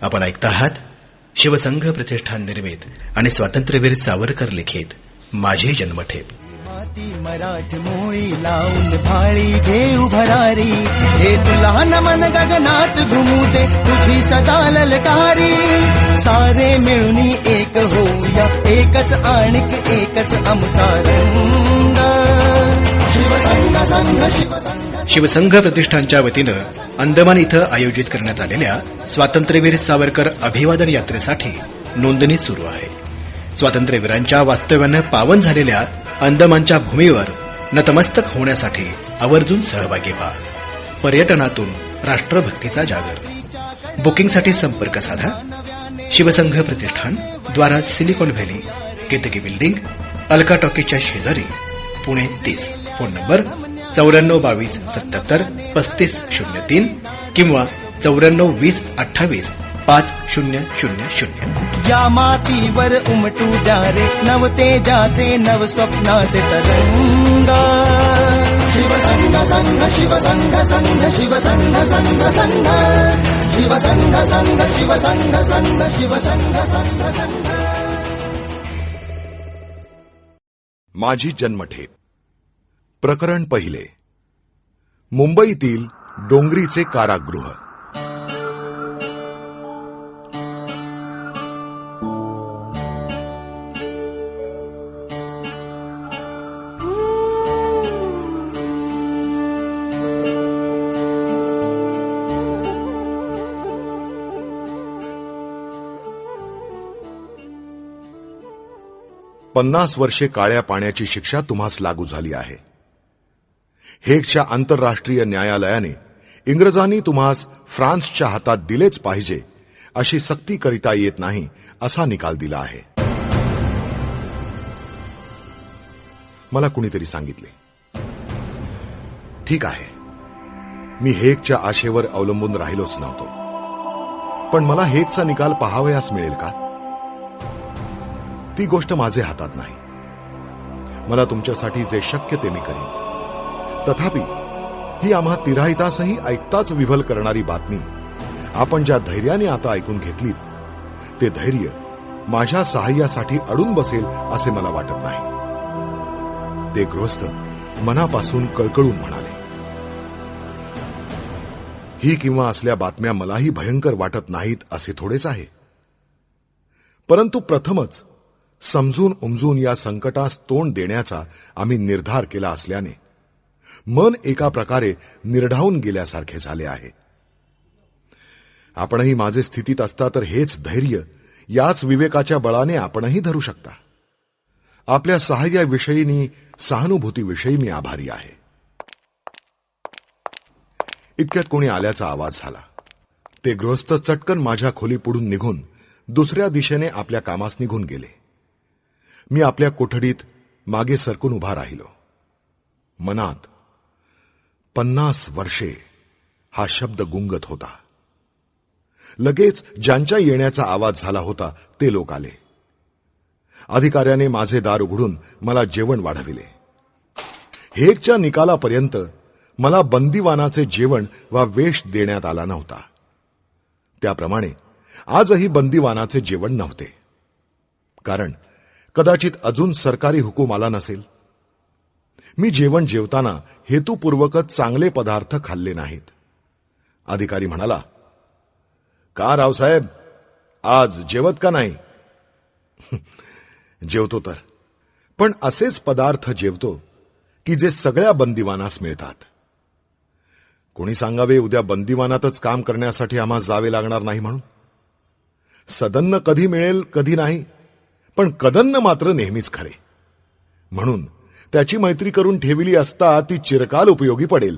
आपण ऐकता आहात शिवसंघ प्रतिष्ठान निर्मित आणि स्वातंत्र्यवीर सावरकर लिखित माझी जन्मठेप. माती मराठी मोळी लावून भाळी घेऊ भरारी, हे तुला नमन गगनात घुमू दे तुझी सदा ललकारी. सारे मिळून एक होऊया, एकच आणिक एकच आमचा रंग. शिवसंघ संघ शिवसंघ. शिवसंघ प्रतिष्ठानच्या वतीनं अंदमान इथं आयोजित करण्यात आलेल्या स्वातंत्र्यवीर सावरकर अभिवादन यात्रेसाठी नोंदणी सुरू आहे. स्वातंत्र्यवीरांच्या वास्तव्यानं पावन झालेल्या अंदमानच्या भूमीवर नतमस्तक होण्यासाठी आवर्जून सहभागी व्हा. पर्यटनातून राष्ट्रभक्तीचा जागर. बुकिंगसाठी संपर्क साधा. शिवसंघ प्रतिष्ठान, द्वारा silicon valley, Ketaki building, Alka टॉकीजच्या शेजारी, पुणे 30. फोन नंबर 9422 77 3503 किंवा 9420 28 5000. या मातीवर उमटू द्या रे नवतेजाचे नव स्वप्नाचे तरंग. शिवसंघ संघ शिवसंघ संघ शिवसंघ संघ संघ शिवसंघ संघ शिवसंघ संघ शिवसंघ संघ संघ. माझी जन्मठेप. प्रकरण पहिले. मुंबईतील डोंगरीचे कारागृह. पन्नास वर्षे काळ्या पाण्याची शिक्षा तुम्हास लागू झाली आहे. हेगच्या आंतरराष्ट्रीय न्यायालयाने इंग्रजांनी तुम्हास फ्रान्सच्या हातात दिलेच पाहिजे अशी सक्ती करिता येत नाही असा निकाल दिला आहे. मला कुणीतरी सांगितले, ठीक आहे, मी हेगच्या आशेवर अवलंबून राहिलोच नव्हतो, पण मला हेगचा निकाल पाहावयास मिळेल का? ती गोष्ट माझे हातात नाही. मला तुमच्यासाठी जे शक्य ते मी करीन. तथापि ही आम्हा तिराहितासही ऐकताच विव्हल करणारी बातमी आपण ज्या धैर्याने आता ऐकून घेतलीत, ते धैर्य माझ्या सहाय्यासाठी अडून बसेल असे मला वाटत नाही. ते गृहस्थ मनापासून कळकळून म्हणाले, ही किंवा असल्या बातम्या मलाही भयंकर वाटत नाहीत असे थोडेच आहे. परंतु प्रथमच समजून उमजून या संकटास तोंड देण्याचा आम्ही निर्धार केला असल्याने मन एका प्रकारे निर्ढावून गेल्यासारखे झाले आहे. आपणही माझे स्थितीत असता तर हेच धैर्य, याच विवेकाच्या बळाने आपणही धरू शकता. आपल्या सहाय्याविषयीनी, सहानुभूतीविषयी मी आभारी आहे. इतक्यात कोणी आल्याचा आवाज झाला. ते गृहस्थ चटकन माझ्या खोली पुढून निघून दुसऱ्या दिशेने आपल्या कामास निघून गेले. मी आपल्या कोठडीत मागे सरकून उभा राहिलो. मनात 50 वर्षे हा शब्द गुंगत होता. लगेच ज्यांच्या येण्याचा आवाज झाला होता ते लोक आले. अधिकाऱ्याने माझे दार उघडून मला जेवण वाढविले. हेगच्या निकालापर्यंत मला बंदीवानाचे जेवण वा वेश देण्यात आला नव्हता. त्याप्रमाणे आजही बंदीवानाचे जेवण नव्हते. कारण कदाचित अजून सरकारी हुकूम आला नसेल. मी जेवण जेवताना हेतुपूर्वकच चांगले पदार्थ खाल्ले नाहीत. अधिकारी म्हणाला, का रावसाहेब, आज जेवत का नाही? जेवतो तर, पण असेच पदार्थ जेवतो की जे सगळ्या बंदीवानास मिळतात. कोणी सांगावे उद्या बंदीवानातच काम करण्यासाठी आम्हाला जावे लागणार नाही म्हणून. सदन्न कधी मिळेल कधी नाही, पण कदन्न मात्र नेहमीच खरे. म्हणून त्याची मैत्री करून ठेवली असता ती चिरकाल उपयोगी पडेल.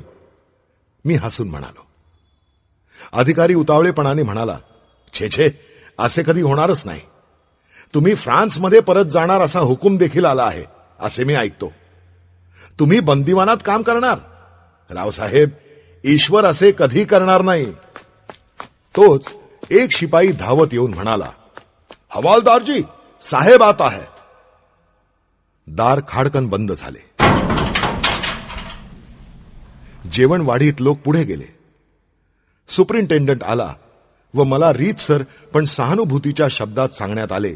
मी हसून म्हणालो. अधिकारी उतावळेपणाने म्हणाला, छे छे, असे कधी होणारच नाही. तुम्ही फ्रान्समध्ये परत जाणार असा हुकूम देखील आला आहे असे मी ऐकतो. तुम्ही बंदीवानात काम करणार? रावसाहेब, ईश्वर असे कधी करणार नाही. तोच एक शिपाई धावत येऊन म्हणाला, हवालदारजी, साहेब आता है. दार खाडकन बंद झाले. जेवण वाढीत लोक पुढे गेले. सुपरिंटेंडंट आला व मला रीतसर पण सहानुभूतीच्या शब्दात सांगण्यात आले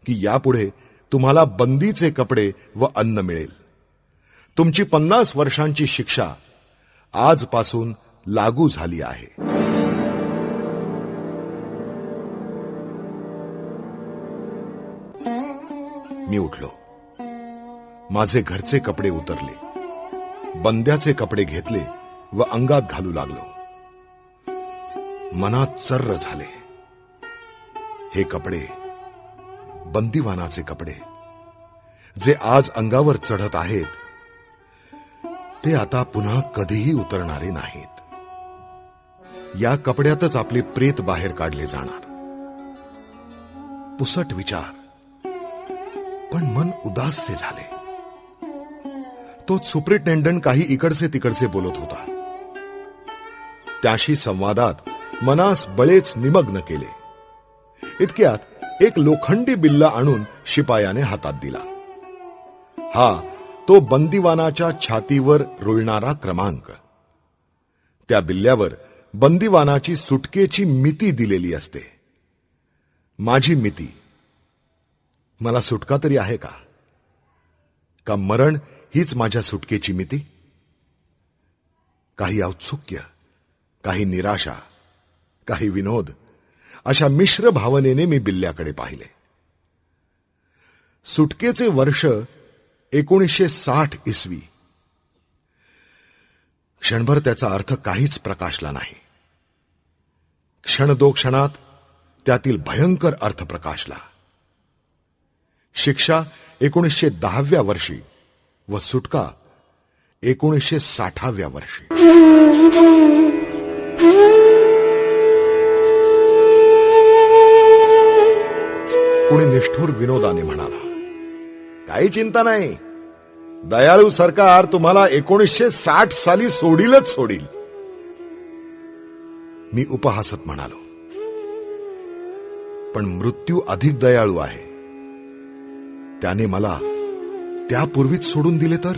की यापुढे तुम्हाला बंदीचे कपडे व अन्न मिळेल. तुमची 50 वर्षांची शिक्षा आजपासून लागू झाली आहे. मी उठलो. माझे घरचे कपडे उतरले, बंद्याचे कपडे घेतले व अंगात घालू लागलो. मनात चर्र झाले. हे कपडे, बंदीवानाचे कपडे जे आज अंगावर चढत आहेत, ते आता पुन्हा कधीही उतरणारे नाहीत. या कपड्यातच आपले प्रेत बाहेर काढले जाणार. पुसट विचार, पण मन उदाससे झाले. तोच सुपरिटेंडंट काही इकडचे तिकडचे बोलत होता. त्याशी संवादात मनास बळेच निमग्न केले. इतक्यात एक लोखंडी बिल्ला आणून शिपायाने हातात दिला. हा तो बंदीवानाच्या छातीवर रुळणारा क्रमांक. त्या बिल्ल्यावर बंदीवानाची सुटकेची मिती दिलेली असते. माझी मिती. मला सुटका तरी आहे का? का मरण हीच माझ्या सुटकेची मिती? काही औत्सुक्य, काही निराशा, काही विनोद, अशा मिश्र भावनेने मी बिल्ल्याकडे पाहिले. सुटकेचे वर्ष 1960 इसवी. क्षणभर त्याचा अर्थ काहीच प्रकाशला नाही. क्षण दो क्षणात त्यातील भयंकर अर्थ प्रकाशला. शिक्षा 1910व्या वर्षी व सुटका 1960व्या वर्षी. कोणी निष्ठुर विनोदाने म्हणाला, काही चिंता नाही, दयाळू सरकार तुम्हाला 1960 साली सोडीलच सोडील. मी उपहासत म्हणालो, पण मृत्यू अधिक दयाळू आहे. त्याने मला त्यापूर्वीच सोडून दिले तर?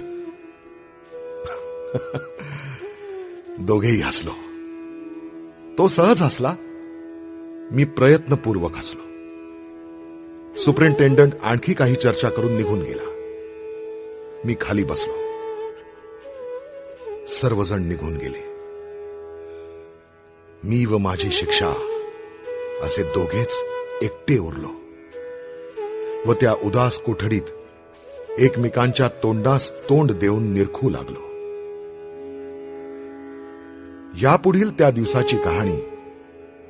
दोघेही हसलो. तो सहज हसला, मी प्रयत्नपूर्वक हसलो. सुपरिटेंडंट आणखी काही चर्चा करून निघून गेला. मी खाली बसलो. सर्वजण निघून गेले. मी व माझी शिक्षा असे दोघेच एकटे उरलो व त्या उदास कोठडीत एकमेकांच्या तोंडास तोंड देऊन निरखू लागलो. यापुढील त्या दिवसाची कहाणी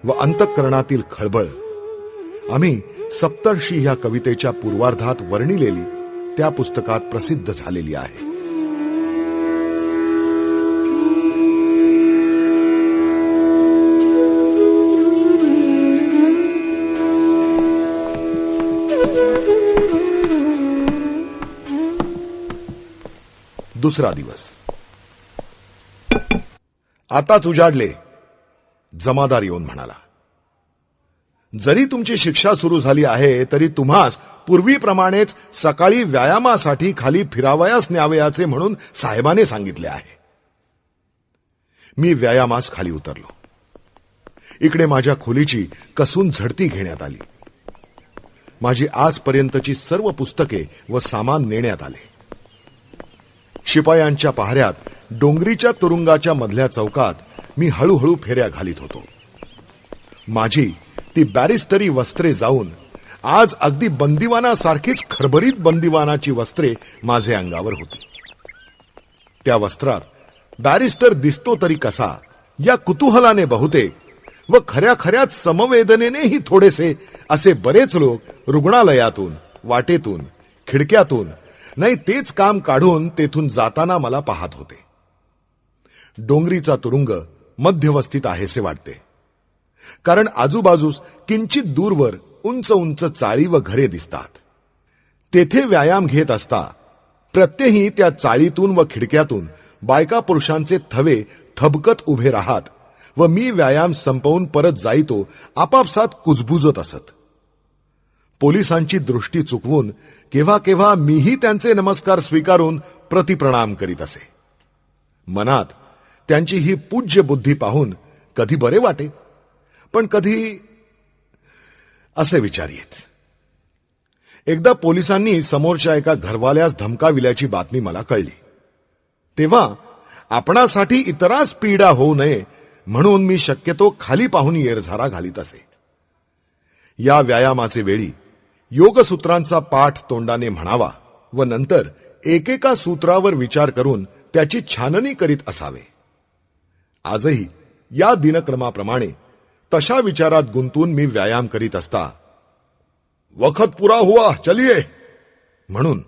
व अंतःकरणातील खळबळ आम्ही सप्तर्षी ह्या कवितेच्या पूर्वार्धात वर्णिलेली त्या पुस्तकात प्रसिद्ध झालेली आहे. दुसरा दिवस. आताच उजाडले. जमादार येऊन म्हणाला, जरी तुमची शिक्षा सुरू झाली आहे तरी तुम्हास पूर्वीप्रमाणेच सकाळी व्यायामासाठी खाली फिरावयास न्यावयाचे म्हणून साहेबाने सांगितले आहे. मी व्यायामास खाली उतरलो. इकडे माझ्या खोलीची कसून झडती घेण्यात आली. माझी आजपर्यंतची सर्व पुस्तके व सामान नेण्यात आले. शिपायांच्या पहाऱ्यात डोंगरीच्या तुरुंगाच्या मधल्या चौकात मी हळूहळू फेऱ्या घालीत होतो. माझी ती बॅरिस्टरी वस्त्रे जाऊन आज अगदी बंदिवानासारखीच खरबरीत बंदिवानाची वस्त्रे माझे अंगावर होती. त्या वस्त्रात बॅरिस्टर दिसतो तरी कसा या कुतूहलाने बहुतेक व खऱ्या खऱ्याच समवेदनेनेही थोडेसे असे बरेच लोक रुग्णालयातून, वाटेतून, खिडक्यातून नाही तेच काम काढून तेथून जाताना मला पाहत होते. डोंगरीचा तुरुंग मध्यवस्थित आहेसे वाटते, कारण आजूबाजूस किंचित दूरवर उंच उंच चाळी व घरे दिसतात. तेथे व्यायाम घेत असता प्रत्येही त्या चाळीतून व खिडक्यातून बायका पुरुषांचे थवे थबकत उभे राहत व मी व्यायाम संपवून परत जाईतो आपापसात कुजबुजत असत. पोलिसांची दृष्टी चुकवून केव्हा केव्हा मीही त्यांचे नमस्कार स्वीकारून प्रतिप्रणाम करीत असे. मनात त्यांची ही पूज्य बुद्धी पाहून कधी बरे वाटे, पण कधी असे विचार येत. एकदा पोलिसांनी समोरच्या एका घरवाल्यास धमकाविल्याची बातमी मला कळली. तेव्हा आपणासाठी इतरास पीडा होऊ नये म्हणून मी शक्यतो खाली पाहून येरझारा घालीत असे. या व्यायामाचे वेळी योगसूत्रांचा पाठ तोंडाने म्हणावा व नंतर एकेका सूत्रावर विचार करून त्याची छाननी करीत असावे. आजही या दिनक्रमाप्रमाणे तशा विचारात गुंतून मी व्यायाम करीत असता वखत पुरा हुआ चलिये म्हणून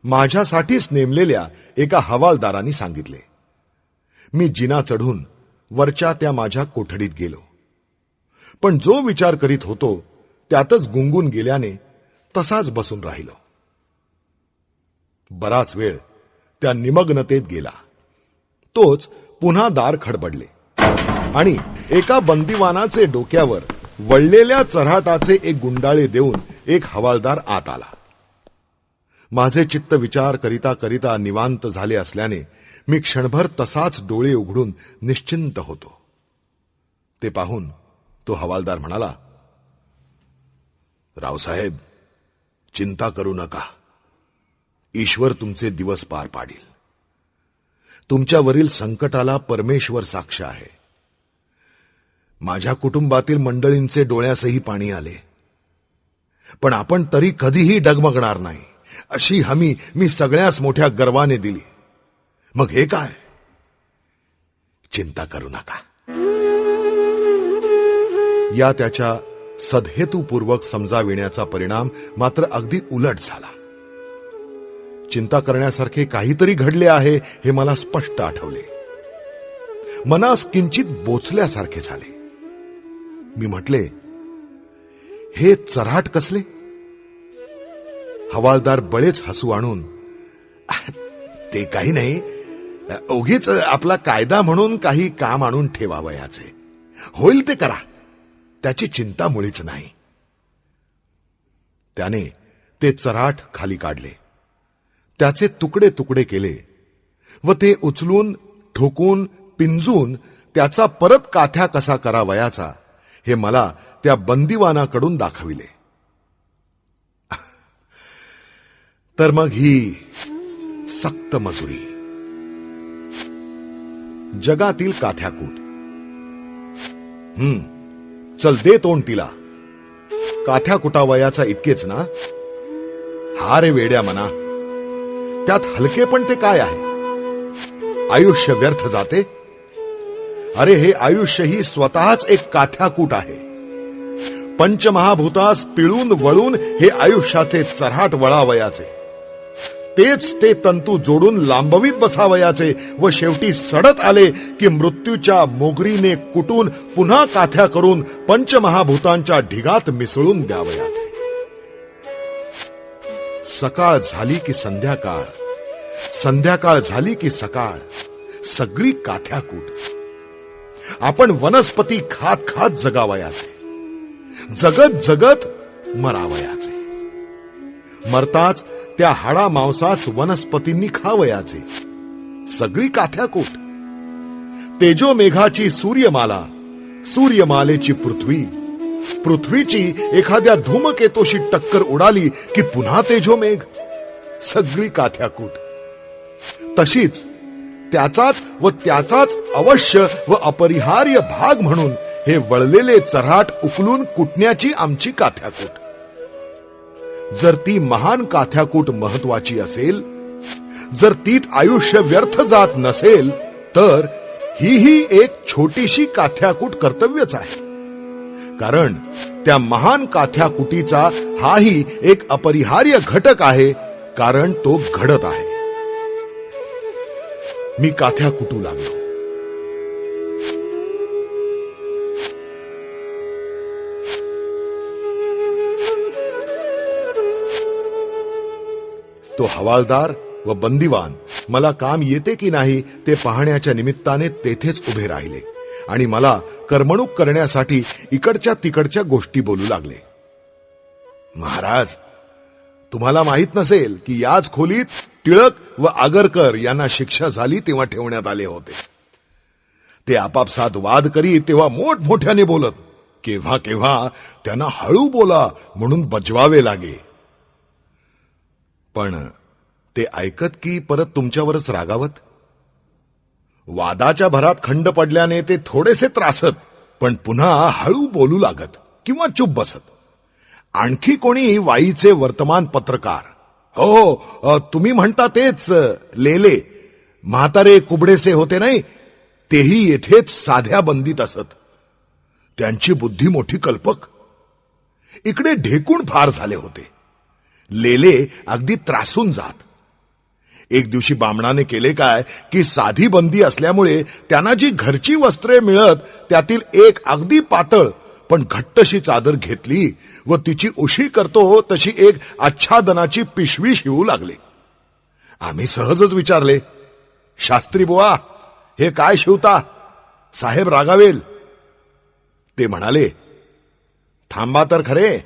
माझ्यासाठीच नेमलेल्या एका हवालदारांनी सांगितले. मी जिना चढून वरच्या त्या माझ्या कोठडीत गेलो. पण जो विचार करीत होतो त्यातच गुंगून गेल्याने तसाच बसून राहिलो. बराच वेळ त्या निमग्नतेत गेला. तोच पुन्हा दार खडबडले आणि एका बंदिवानाचे डोक्यावर वळलेल्या चऱ्हाटाचे एक गुंडाळे देऊन एक हवालदार आत आला. माझे चित्त विचार करिता करिता निवांत झाले असल्याने मी क्षणभर तसाच डोळे उघडून निश्चिंत होतो. ते पाहून तो हवालदार म्हणाला, रावसाहेब, चिंता करू नका. ईश्वर तुमचे दिवस पार पाडील. तुमच्यावरील संकटाला परमेश्वर साक्ष आहे. माझ्या कुटुंबातील मंडळींचे डोळ्यासही पाणी आले, पण आपण तरी कधीही डगमगणार नाही अशी हमी मी सगळ्याच मोठ्या गर्वाने दिली. मग हे काय? चिंता करू नका. या त्याच्या सदहेतुपूर्वक समजाविण्याचा परिणाम मात्र अगदी उलट झाला. चिंता करण्यासारखे काहीतरी घडले आहे हे मला स्पष्ट आठवले. मनास किंचित बोचल्यासारखे झाले. मी म्हटले, हे चऱ्हाट कसले? हवालदार बळेच हसू आणून, ते काही नाही, उगीच आपला कायदा म्हणून काही काम आणून ठेवावयाचे. होईल ते करा, त्याची चिंता मुळीच नाही. त्याने ते चऱ्हाट खाली काढले, त्याचे तुकडे तुकडे केले व ते उचलून ठोकून पिंजून त्याचा परत काथ्या कसा करावयाचा हे मला त्या बंदिवानाकडून दाखविले. तर मग ही सक्त मजुरी. जगातील काथ्याकूट. चल दे तोंड तिला. काथ्या कुटावयाचा इतकेच ना? हा रे वेड्या मना, त्यात हलके पण ते काय आहे? आयुष्य व्यर्थ जाते. अरे हे आयुष्य ही स्वतःच एक काथ्याकूट आहे. पंचमहाभूतास पिळून वळून हे आयुष्याचे चऱ्हाट वळावयाचे. तेच ते तंतू जोडून लांबवीत बसावयाचे व शेवटी सडत आले की मृत्यूच्या मोगरीने कुटून पुन्हा काथ्या करून पंचमहाभूतांच्या ढिगात मिसळून द्यावयाचे. सकाळ झाली की संध्याकाळ, संध्याकाळ झाली की सकाळ, सगळी काथ्याकूट. आपण वनस्पती खात खात जगावयाचे, जगत जगत मरावयाचे. मरताच त्या हाडा मांसास वनस्पतींनी खावयाचे. सगळी काथ्याकूट. तेजोमेघाची सूर्यमाला, सूर्यमालेची पृथ्वी, पृथ्वीची एखाद्या धूमकेतूशी टक्कर उडाली की पुन्हा तेजोमेघ. सगळी काथ्याकूट. तशीच त्याचाच व त्याचाच अवश्य व अपरिहार्य भाग म्हणून हे वळलेले चऱ्हाट उकलून कुटण्याची आमची काथ्याकूट. जर ती महान काथ्याकूट महत्वाची असेल, जर तीत आयुष्य व्यर्थ जात नसेल, तर ही एक छोटीशी काथ्याकूट कर्तव्यच आहे. कारण त्या महान काथ्याकुटीचा हाही एक अपरिहार्य घटक आहे, कारण तो घडत आहे. मी काथ्या कुटू लागलो. तो हवालदार व बंदिवान मला काम येते की नाही ते पाहण्याच्या निमित्ताने तेथेच उभे राहिले आणि मला करमणूक करण्यासाठी इकडच्या तिकडच्या गोष्टी बोलू लागले. महाराज, तुम्हाला माहित नसेल की याच खोलीत टिळक व आगरकर यांना शिक्षा झाली तेव्हा ठेवण्यात आले होते. ते आपापसात वाद करीत तेव्हा मोठमोठ्याने बोलत, केव्हा केव्हा त्यांना हळू बोला म्हणून बजवावे लागे. पण ते ऐकत की परत तुमच्यावरच रागावत. वादाच्या भरात खंड पडल्याने ते थोडेसे त्रासत, पण पुन्हा हळू बोलू लागत किंवा चुप बसत. आणखी कोणी वाईचे वर्तमान पत्रकार, हो तुम्ही म्हणता तेच लेले, म्हातारे कुबडेसे होते नाही, तेही येथेच साध्या बंदीत असत. त्यांची बुद्धी मोठी कल्पक. इकडे ढेकूण फार झाले होते. लेले अगदी त्रासून जात. एक दिवशी बामणाने केले काय की साधी बंदी असल्यामुळे त्यांना जी घरची वस्त्रे मिळत त्यातील एक अगदी पातळ पण घट्टशी चादर घेतली व तिची उशी करतो तशी एक आच्छादनाची पिशवी शिवू लागले. आम्ही सहजच विचारले, शास्त्री बुवा, हे काय शिवता? साहेब रागावेल. ते म्हणाले, थांबा तर खरे,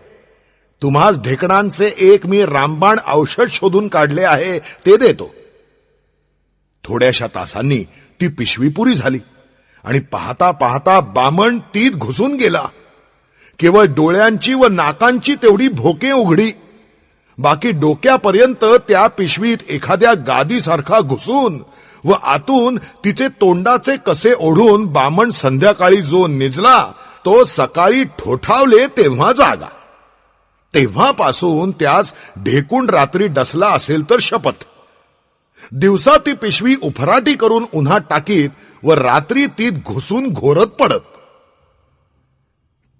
तुम्हास ढेकणांचे एक मी रामबाण औषध शोधून काढले आहे, ते देतो. थोड्याशा तासांनी ती पिशवी पुरी झाली आणि पाहता पाहता बामण तीत घुसून गेला. केवळ डोळ्यांची व नाकांची तेवढी भोके उघडी, बाकी डोक्यापर्यंत त्या पिशवीत एखाद्या गादीसारखा घुसून व आतून तिचे तोंडाचे कसे ओढून बामण संध्याकाळी जो निजला तो सकाळी ठोठावले तेव्हा जागा. तेव्हापासून त्यास ढेकूण रात्री डसला असेल तर शपथ. दिवसा ती पिशवी उफराटी करून उन्हात टाकीत व रात्री तीत घुसून घोरत पडत.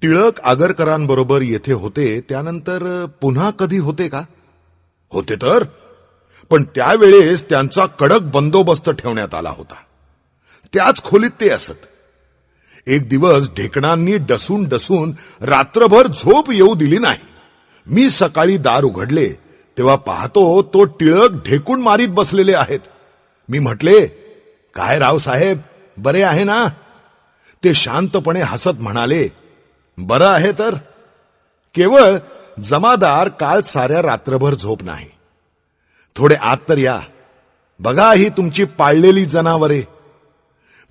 टिळक आगरकरांबरोबर येथे होते त्यानंतर पुन्हा कधी होते का? होते तर, पण त्यावेळेस त्यांचा कडक बंदोबस्त ठेवण्यात आला होता. त्याच खोलीत ते असत. एक दिवस ढेकणांनी डसून डसून रात्रभर झोप येऊ दिली नाही. मी सकाळी दार उघडले तेव्हा पाहतो तो टिळक ढेकूण मारीत बसलेले आहेत. मी म्हटले, काय रावसाहेब, बरे आहे ना? ते शांतपणे हसत म्हणाले, बरं आहे तर. केवळ जमादार काल साऱ्या रात्रभर झोप नाही. थोडे आत तर या, बघा ही तुमची पाळलेली जनावरे.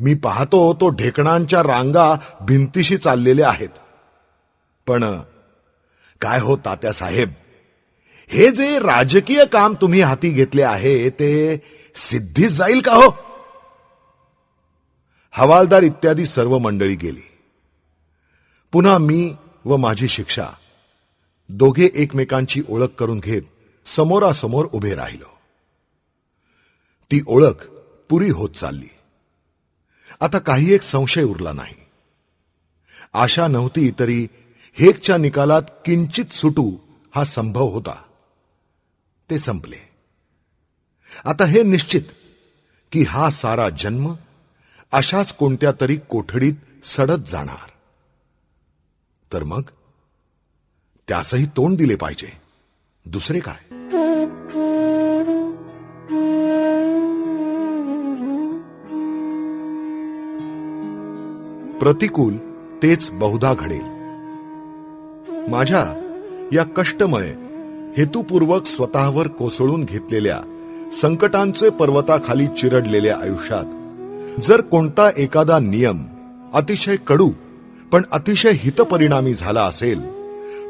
मी पाहतो तो ढेकणांच्या रांगा भिंतीशी चाललेल्या आहेत. पण काय हो तात्यासाहेब, हे जे राजकीय काम तुम्ही हाती घेतले आहे ते सिद्धीस जाईल का हो? हवालदार इत्यादी सर्व मंडळी गेली. पुन्हा मी व माझी शिक्षा दोघे एकमेकांची ओळख करून घेत समोरासमोर उभे राहिलो. ती ओळख पुरी होत चालली. आता काही एक संशय उरला नाही. आशा नव्हती तरी हेकच्या निकालात किंचित सुटू हा संभव होता. ते संपले. आता हे निश्चित की हा सारा जन्म अशाच कोणत्या तरी कोठडीत सडत जाणार. तर मग त्यासही तोंड दिले पाहिजे. दुसरे काय? प्रतिकूल तेच बहुधा घडेल. माझ्या या कष्टमय हेतुपूर्वक स्वतःवर कोसळून घेतलेल्या संकटांचे पर्वताखाली चिरडलेल्या आयुष्यात जर कोणता एखादा नियम अतिशय कडू पण अतिशय हितपरिणामी झाला असेल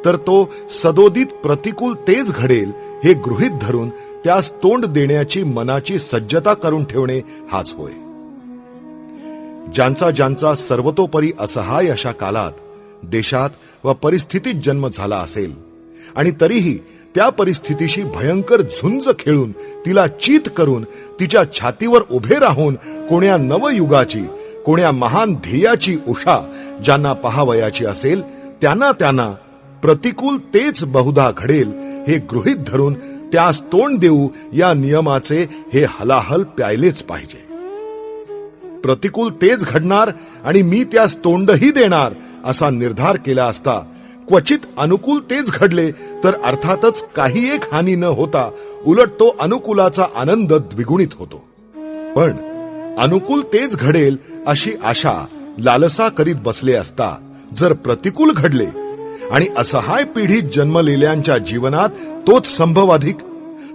तर तो सदोदित प्रतिकूल तेच घडेल हे गृहीत धरून त्यास तोंड देण्याची मनाची सज्जता करून ठेवणे हाच होय. ज्यांचा ज्यांचा सर्वतोपरी असहाय अशा काळात देशात व परिस्थितीत जन्म झाला असेल आणि तरीही त्या परिस्थितीशी भयंकर झुंज खेळून तिला चीत करून तिच्या छातीवर उभे राहून कोण्या नवयुगाची कोण्या महान ध्येयाची उषा ज्यांना पहावयाची असेल त्यांना प्रतिकूल तेच बहुधा घडेल हे गृहीत धरून त्यास तोंड देऊ या नियमाचे हे हलाहल प्यायलेच पाहिजे. प्रतिकूल तेच घडणार आणि मी त्यास तोंडही देणार असा निर्धार केला असता क्वचित अनुकूल तेच घडले तर अर्थातच काही एक हानी न होता उलट तो अनुकूलाचा आनंद द्विगुणित होतो. पण अनुकूल तेच घडेल अशी आशा लालसा करीत बसले असता जर प्रतिकूल घडले आणि असहाय पिढीत जन्मलेल्यांच्या जीवनात तोच संभव अधिक,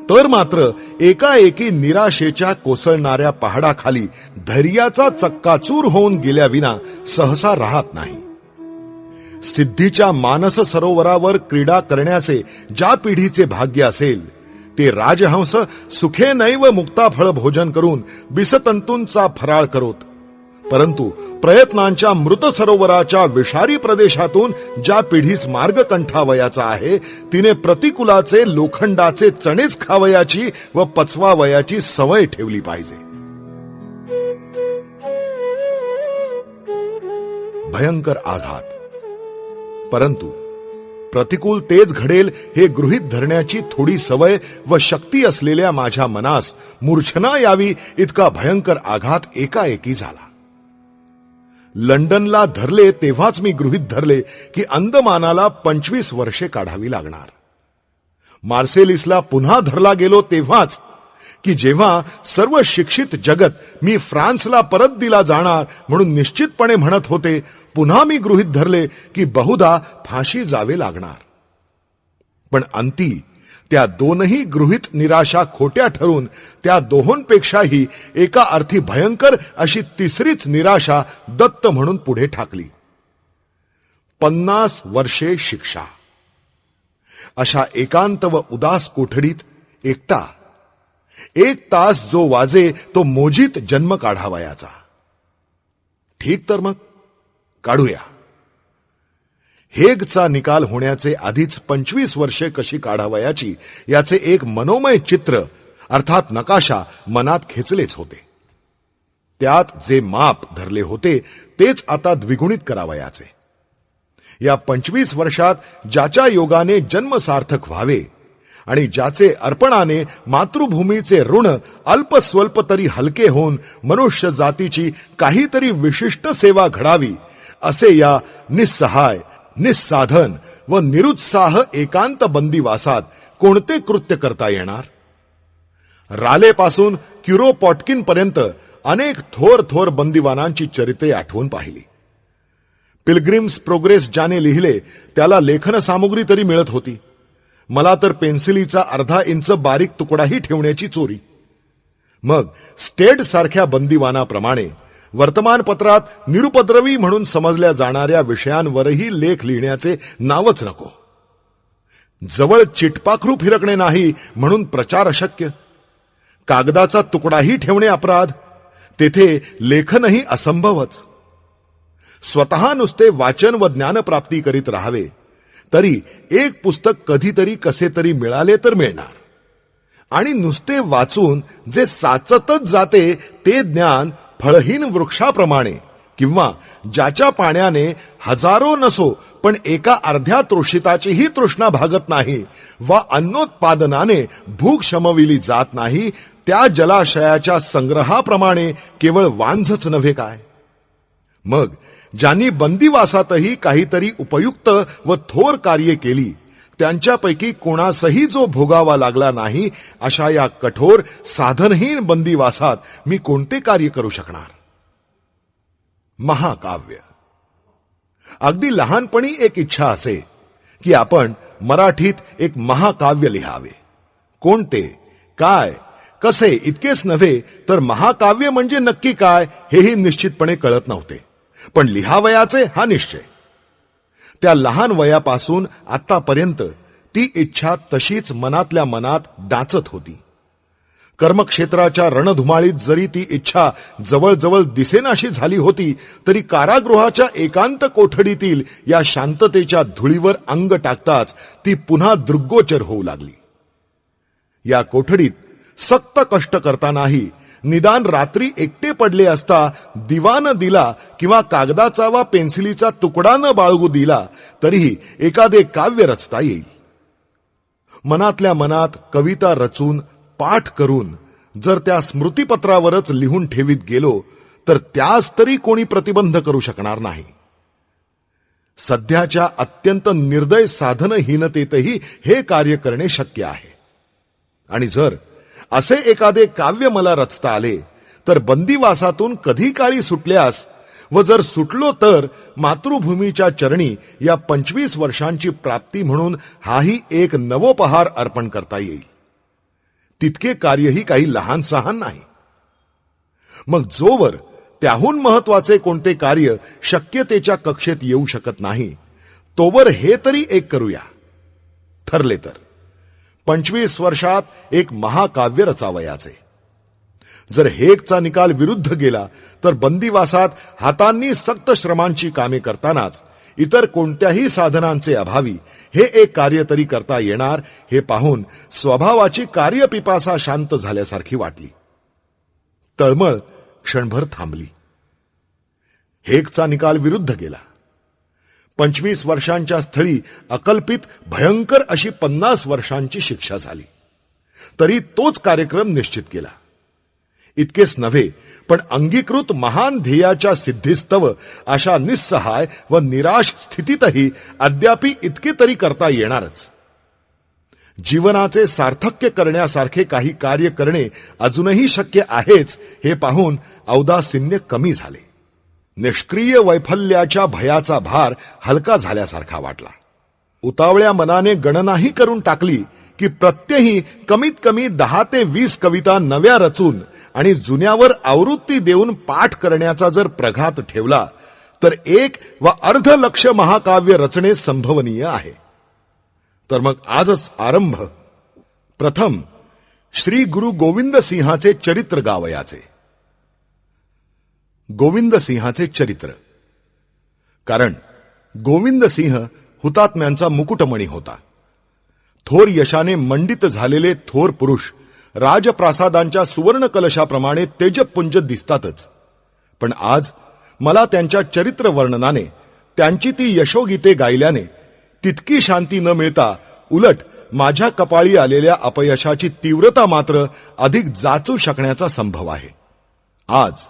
तर मात्र एकाएकी निराशेच्या कोसळणाऱ्या पहाडाखाली धैर्याचा चक्काचूर होऊन गेल्याविना सहसा राहत नाही. सिद्धीच्या मानस सरोवरावर क्रीडा करण्याचे ज्या पिढीचे भाग्य असेल ते राजहंस सुखेनैव मुक्ताफळ भोजन करून बिसतंतूंचा फराळ करोत, परंतु प्रयत्नांच्या मृत सरोवराच्या विषारी प्रदेशातून ज्या पिढीस मार्ग कंठावयाचा आहे तिने प्रतिकुलाचे लोखंडाचे चणेच खावयाची व पचवावयाची सवय ठेवली पाहिजे. भयंकर आघात. परंतु प्रतिकूल तेच घडेल हे गृहीत धरण्याची थोडी सवय व शक्ती असलेल्या माझ्या मनास मूर्छना यावी इतका भयंकर आघात एकाएकी झाला. लंडनला धरले तेव्हाच मी गृहीत धरले की अंदमानाला 25 वर्षे काढावी लागणार. मार्सेलिसला पुन्हा धरला गेलो तेव्हाच की जेव्हा सर्व शिक्षित जगत मी फ्रान्सला परत दिला जाणार म्हणून निश्चितपणे म्हणत होते, पुन्हा मी गृहीत धरले की बहुधा फाशी जावे लागणार. पण अंती त्या दोनही गृहीत निराशा खोट्या ठरून त्या दोहोंपेक्षाही एका अर्थी भयंकर अशी तिसरीच निराशा दत्त म्हणून पुढे ठाकली. 50 वर्षे शिक्षा. अशा एकांत व उदास कोठडीत एकटा 1 तास जो वाजे तो मोजीत जन्म काढावयाचा. ठीक तर मग काढूया. हेगचा निकाल होण्याचे आधीच 25 वर्षे कशी काढावयाची याचे एक मनोमय चित्र अर्थात नकाशा मनात खेचलेच होते. त्यात जे माप धरले होते तेच आता द्विगुणित करावयाचे. या 25 वर्षात ज्याच्या योगाने जन्म सार्थक व्हावे आणि ज्याचे अर्पणाने मातृभूमीचे ऋण अल्पस्वल्प तरी हलके होऊन मनुष्य जातीची काहीतरी विशिष्ट सेवा घडावी असे या निस्सहाय, निस्साधन व निरुत्साह एकांत बंदीवासात कोणते कृत्य करता येणार? रालेपासून क्युरोपॉटकिन पर्यंत अनेक थोर थोर बंदिवानांची चरित्रे आठवून पाहिली. पिलग्रिम्स प्रोग्रेस ज्याने लिहिले त्याला लेखन सामुग्री तरी मिळत होती. मला तर पेन्सिलीचा अर्धा इंच बारीक तुकडाही ठेवण्याची चोरी. मग स्टेड सारख्या बंदिवानाप्रमाणे वर्तमानपत्रात निरुपद्रवी म्हणून समजल्या जाणाऱ्या विषयांवरही लेख लिहिण्याचे नावच नको. जवळ चिटपाखरू फिरकणे नाही म्हणून प्रचार अशक्य. कागदाचा तुकडाही ठेवणे अपराध. तेथे लेखनही असंभवच. स्वतः नुसते वाचन व ज्ञानप्राप्ती करीत राहावे तरी एक पुस्तक कधीतरी कसे तरी मिळाले तर मिळणार. आणि नुसते वाचून जे साचतच जाते ते ज्ञान फळहीन वृक्षाप्रमाणे किंवा ज्याच्या पाण्याने हजारो नसो पण एका अर्ध्या तृषिताचीही तृष्णा भागत नाही वा अन्नोत्पादनाने भूक शमविली जात नाही त्या जलाशयाच्या संग्रहाप्रमाणे केवळ वांझच नव्हे काय. मग ज्यांनी बंदिवासातही काहीतरी उपयुक्त व थोर कार्ये केली त्यांच्यापैकी कोणासही जो भोगावा लागला नाही अशा या कठोर साधनहीन बंदिवासात मी कोणते कार्य करू शकणार? महाकाव्य. अगदी लहानपणी एक इच्छा असे की आपण मराठीत एक महाकाव्य लिहावे. कोणते, काय, कसे इतकेच नव्हे तर महाकाव्य म्हणजे नक्की काय हेही निश्चितपणे कळत नव्हते. पण लिहावयाचे हा निश्चय. त्या लहान वयापासून आतापर्यंत ती इच्छा तशीच मनातल्या मनात डाचत होती. कर्मक्षेत्राच्या रणधुमाळीत जरी ती इच्छा जवळजवळ दिसेनाशी झाली होती तरी कारागृहाच्या एकांत कोठडीतील या शांततेच्या धुळीवर अंग टाकताच ती पुन्हा दृग्गोचर होऊ लागली. या कोठडीत सक्त कष्ट करतानाही निदान रात्री एकटे पडले असता दिवा न दिला किंवा कागदाचा वा पेन्सिलीचा तुकडा न बाळगू दिला तरीही एखादे काव्य रचता येईल. मनातल्या मनात कविता रचून पाठ करून जर त्या स्मृतिपत्रावरच लिहून ठेवीत गेलो तर त्यास तरी कोणी प्रतिबंध करू शकणार नाही. सध्याच्या अत्यंत निर्दय साधनहीनतेतही हे कार्य करणे शक्य आहे. आणि जर असे एखादे काव्य मला रचता आले तर बंदिवासातून कधी काळी सुटल्यास व जर सुटलो तर मातृभूमीच्या चरणी या 25 वर्षांची प्राप्ती म्हणून हाही एक नवोपहार अर्पण करता येईल. तितके कार्यही काही लहान सहान नाही. मग जोवर त्याहून महत्वाचे कोणते कार्य शक्यतेच्या कक्षेत येऊ शकत नाही तोवर हे तरी एक करूया. ठरले तर 25 वर्षात एक महाकाव्य रचावयाचे. जर हेगचा निकाल विरुद्ध गेला तर बंदिवासात हातांनी सक्त श्रमांची कामे करतानाच इतर कोणत्याही साधनांचे अभावी हे एक कार्य तरी करता येणार हे पाहून स्वभावाची कार्यपिपासा शांत झाल्यासारखी वाटली. तळमळ क्षणभर थांबली. हेगचा निकाल विरुद्ध गेला. 25 वर्षांच्या स्थळी अकल्पित भयंकर अशी 50 वर्षांची शिक्षा झाली. तरी तोच कार्यक्रम निश्चित केला. इतकेच नव्हे, पण अंगीकृत महान ध्येयाच्या सिद्धीस्तव अशा निस्सहाय व निराश स्थितीतही अद्यापि इतके तरी करता येणारच. जीवनाचे सार्थक्य करण्यासारखे काही कार्य करणे अजूनही शक्य आहेच हे पाहून औदासिन्य कमी झाले. निष्क्रिय वैफल्याच्या भयाचा भार हलका झाल्यासारखा वाटला. उतावळ्या मनाने गणनाही करून टाकली की प्रत्यही कमीत कमी 10 ते 20 कविता नव्या रचून आणि जुन्यावर आवृत्ती देऊन पाठ करण्याचा जर प्रघात ठेवला तर 1 व अर्ध लक्ष महाकाव्य रचणे संभवनीय आहे. तर मग आजच आरंभ. प्रथम श्री गुरु गोविंद सिंहाचे चरित्र गावयाचे. गोविंद सिंहाचे चरित्र. कारण गोविंद सिंह हुतात्म्यांचा मुकुटमणी होता. थोर यशाने मंडित झालेले थोर पुरुष राजप्रासादांच्या सुवर्ण कलशाप्रमाणे तेजपुंज दिसतातच. पण आज मला त्यांच्या चरित्र वर्णनाने, त्यांची ती यशोगीते गायल्याने तितकी शांती न मिळता उलट माझ्या कपाळी आलेल्या अपयशाची तीव्रता मात्र अधिक जाचू शकण्याचा संभव आहे. आज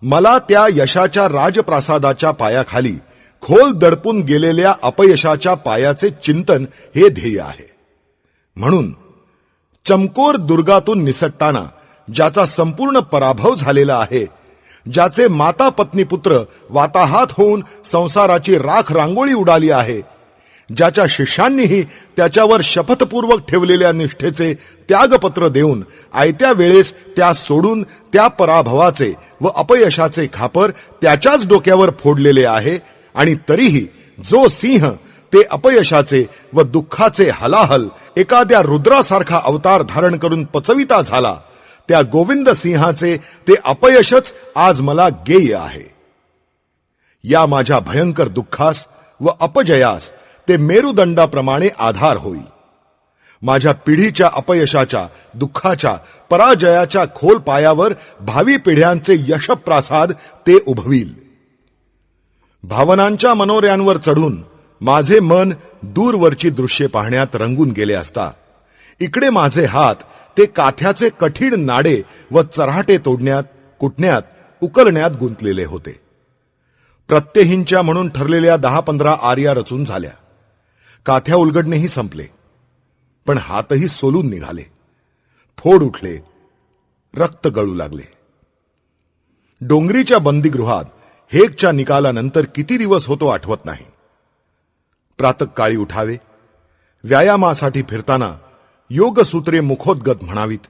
मला त्या यशाच्या राजप्रासादाच्या पायाखाली खोल दडपून गेलेल्या अपयशाच्या पायाचे चिंतन हे ध्येय आहे. म्हणून चमकोर दुर्गातून निसटताना ज्याचा संपूर्ण पराभव झालेला आहे, ज्याचे माता पत्नी पुत्र वाताहात होऊन संसाराची राख रांगोळी उडाली आहे, ज्याच्या शिष्यांनीही त्याच्यावर शपथपूर्वक ठेवलेल्या निष्ठेचे त्यागपत्र देऊन आयत्या वेळेस त्या सोडून त्या पराभवाचे व अपयशाचे खापर त्याच्याच डोक्यावर फोडलेले आहे, आणि तरीही जो सिंह ते अपयशाचे व दुःखाचे हलाहल एखाद्या रुद्रासारखा अवतार धारण करून पचविता झाला, त्या गोविंद सिंहाचे ते अपयशच आज मला गेय आहे. या माझ्या भयंकर दुःखास व अपजयास ते मेरुदंडाप्रमाणे आधार होईल. माझ्या पिढीच्या अपयशाच्या, दुःखाच्या, पराजयाच्या खोल पायावर भावी पिढ्यांचे यशप्रासाद ते उभवील. भावनांच्या मनोऱ्यांवर चढून माझे मन दूरवरची दृश्ये पाहण्यात रंगून गेले असता इकडे माझे हात ते काथ्याचे कठीण नाडे व चऱ्हाटे तोडण्यात, कुटण्यात, उकलण्यात गुंतलेले होते. प्रत्यहींच्या म्हणून ठरलेल्या 10-15 आर्या रचून झाल्या. काथ्या उलगडणेही संपले. पण हातही सोलून निघाले. फोड उठले. रक्त गळू लागले. डोंगरीच्या बंदीगृहात हेगच्या निकालानंतर किती दिवस होतो आठवत नाही. प्रातःकाळी उठावे, व्यायामासाठी फिरताना योगसूत्रे मुखोद्गत म्हणावीत,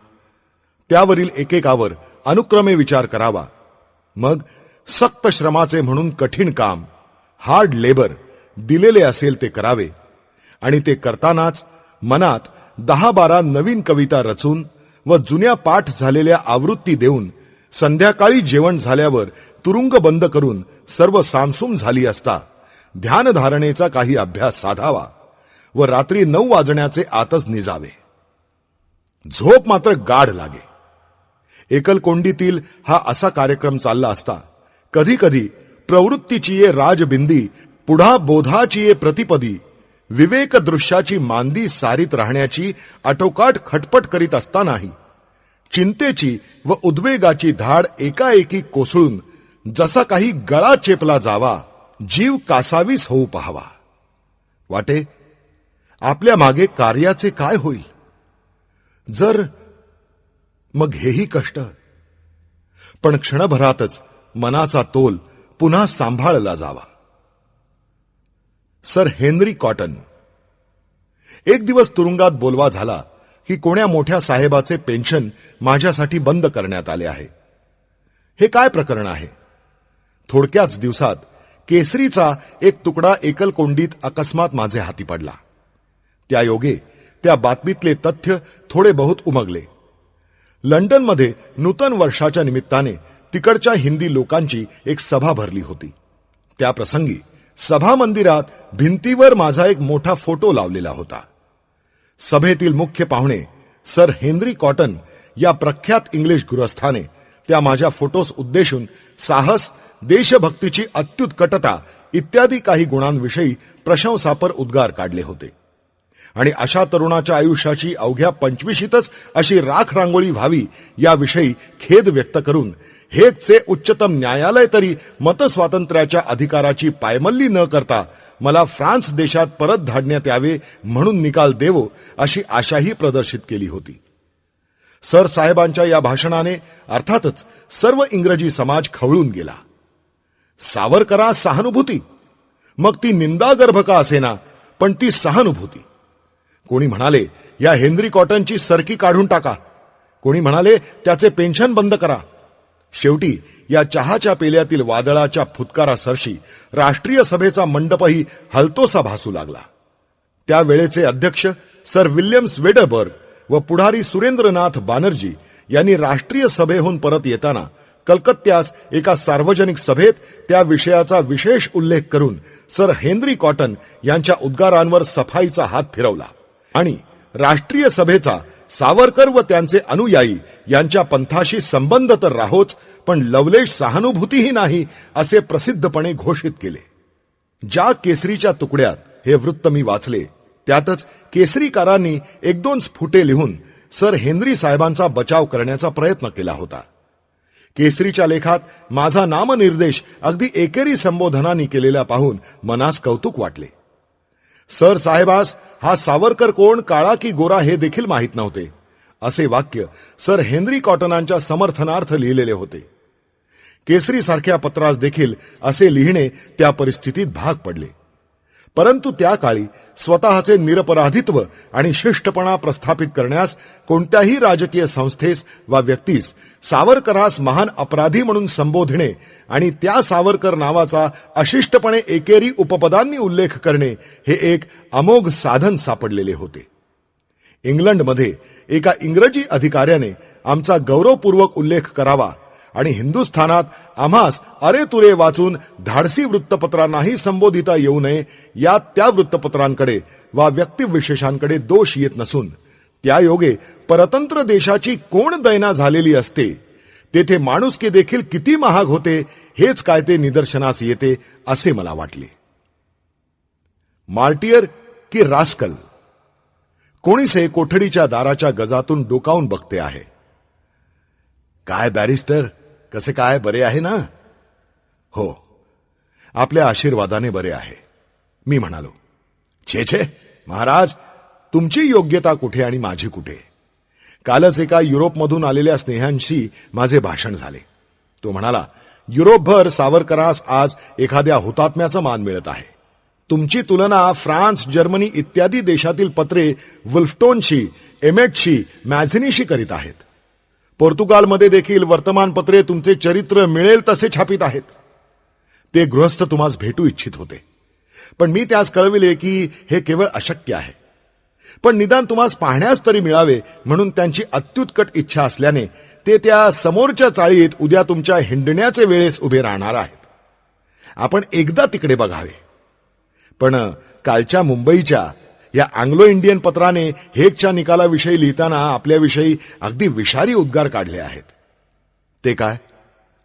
त्यावरील एकेकावर अनुक्रमे विचार करावा. मग सक्त श्रमाचे म्हणून कठीण काम, हार्ड लेबर दिलेले असेल ते करावे, आणि ते करतानाच मनात 10-12 नवीन कविता रचून व जुन्या पाठ झालेल्या आवृत्ती देऊन संध्याकाळी जेवण झाल्यावर तुरुंग बंद करून सर्व सामसूम झाली असता ध्यानधारणेचा काही अभ्यास साधावा व रात्री 9 वाजण्याचे आतच निजावे. झोप मात्र गाढ लागे. एकलकोंडीतील हा असा कार्यक्रम चालला असता कधी कधी प्रवृत्तीची ये राजबिंदी, पुढा बोधाची ये प्रतिपदी, विवेक दृश्याची मांदी सारीत राहण्याची आटोकाट खटपट करीत असतानाही चिंतेची व उद्वेगाची धाड एकाएकी कोसळून जसा काही गळा चेपला जावा, जीव कासावीस होऊ पाहावा. वाटे आपल्या मागे कार्याचे काय होईल जर, मग हेही कष्ट. पण क्षणभरातच मनाचा तोल पुन्हा सांभाळला जावा. Sir Henry cotton. एक दिवस तुरुंगात बोलवा झाला की कोण्या मोठ्या साहेबाचे पेन्शन माझ्यासाठी बंद करण्यात आले आहे. हे काय प्रकरण आहे? थोडक्याच दिवसात केसरीचा एक तुकडा एकलकोंडीत अकस्मात माझे हाती पडला. त्या योगे त्या बातमीतले तथ्य थोडे बहुत उमगले. लंडनमध्ये नूतन वर्षाच्या निमित्ताने तिकडच्या हिंदी लोकांची एक सभा भरली होती. त्या प्रसंगी सभा मंदिरात भिंतीवर माझा एक मोठा फोटो लावलेला होता. सभेतील मुख्य पाहुणे सर हेनरी कॉटन या प्रख्यात इंग्लिश गृहस्थाने त्या माझ्या फोटोस उद्देशून साहस, देशभक्तीची अत्युत्कटता इत्यादी काही गुणांविषयी प्रशंसापर उद्गार काढले होते. आणि अशा तरुणाच्या आयुष्याची अवघ्या 25शीतच अशी राख रांगोळी व्हावी याविषयी खेद व्यक्त करून हेगचे उच्चतम न्यायालय तरी मतस्वातंत्र्याच्या अधिकाराची पायमल्ली न करता मला फ्रान्स देशात परत धाडण्यात यावे म्हणून निकाल देवो अशी आशाही प्रदर्शित केली होती. सर साहेबांच्या या भाषणाने अर्थातच सर्व इंग्रजी समाज खवळून गेला. सावरकरास सहानुभूती, मग ती निंदागर्भ का असेना, पण ती सहानुभूती. कोणी म्हणाले या हेनरी कॉटनची सरकी काढून टाका, कोणी म्हणाले त्याचे पेन्शन बंद करा. शेवटी या चहाच्या पेल्यातील वादळाच्या फुतकारासरशी राष्ट्रीय सभेचा मंडपही हलतोसा भासू लागला. त्यावेळेचे अध्यक्ष सर विल्यम्स वेडरबर्ग व पुढारी सुरेंद्रनाथ बॅनर्जी यांनी राष्ट्रीय सभेहून परत येताना कलकत्त्यास एका सार्वजनिक सभेत त्या विषयाचा विशेष उल्लेख करून सर हेनरी कॉटन यांच्या उद्गारांवर सफाईचा हात फिरवला आणि राष्ट्रीय सभेचा सावरकर व त्यांचे अनुयायी यांच्या पंथाशी संबंध तर राहोच, पण लवलेश सहानुभूतीही नाही असे प्रसिद्धपणे घोषित केले. ज्या केसरीच्या तुकड्यात हे वृत्त मी वाचले त्यातच केसरीकारांनी 1-2 स्फुटे लिहून सर हेनरी साहेबांचा बचाव करण्याचा प्रयत्न केला होता. केसरीच्या लेखात माझा नामनिर्देश अगदी एकेरी संबोधनांनी केलेला पाहून मनास कौतुक वाटले. सर साहेबास हा सावरकर कोण, काळा की गोरा हे देखील माहीत नव्हते असे वाक्य सर हेनरी कॉटनांच्या समर्थनार्थ लिहिलेले होते. केसरी सारख्या पत्रास देखील असे लिहिणे त्या परिस्थितीत भाग पडले. परंतु त्या काळी स्वतःचे निरपराधित्व आणि शिष्टपणा प्रस्थापित करण्यास कोणत्याही राजकीय संस्थेस वा व्यक्तीस सावरकरास महान अपराधी म्हणून संबोधणे आणि त्या सावरकर नावाचा अशिष्टपणे एकेरी उपपदांनी उल्लेख करणे हे एक अमोघ साधन सापडलेले होते. इंग्लंडमध्ये एका इंग्रजी अधिकाऱ्याने आमचा गौरवपूर्वक उल्लेख करावा आणि हिंदुस्थानात आम्हास अरे तुरे वाचून धाडसी वृत्तपत्रांनाही संबोधिता येऊ नये या त्या वृत्तपत्रांकडे वा व्यक्तिविशेषांकडे दोष येत नसून त्या योगे परतंत्र देशाची कोण दैना झालेली असते, तेथे माणुसकी देखील किती महाग होते हेच काय ते निदर्शनास येते असे मला वाटले. मार्टियर की रास्कल, कोणीसे कोठडीच्या दाराच्या गजातून डोकावून बघते आहे. काय बॅरिस्टर, कसे काय, बरे आहे ना? हो, आपल्या आशीर्वादाने बरे आहे, मी म्हणालो. छे छे महाराज, तुमची योग्यता कुठे आणि माझी कुठे? कालच एका युरोपमधून आलेल्या स्नेहांशी माझे भाषण झाले. तो म्हणाला, युरोपभर सावरकरास आज एखाद्या हुतात्म्याचा मान मिळत आहे. तुमची तुलना फ्रान्स, जर्मनी इत्यादी देशातील पत्रे वुल्फटोनशी, एमेटशी, मॅझिनीशी करीत आहेत. पोर्तुगालमध्ये देखील वर्तमानपत्रे तुमचे चरित्र मिळेल तसे छापित आहेत. ते गृहस्थ तुम्हास भेटू इच्छित होते, पण मी त्यास कळविले की हे केवळ अशक्य आहे. पण निदान तुम्हास पाहण्यास तरी मिळावे म्हणून त्यांची अत्युत्कट इच्छा असल्याने ते त्या समोरच्या चाळीत उद्या तुमच्या हिंडण्याचे वेळेस उभे राहणार आहेत. आपण एकदा तिकडे बघावे. पण कालच्या मुंबईच्या या अँग्लो इंडियन पत्राने हेगच्या निकालाविषयी लिहिताना आपल्याविषयी अगदी विषारी उद्गार काढले आहेत. ते काय?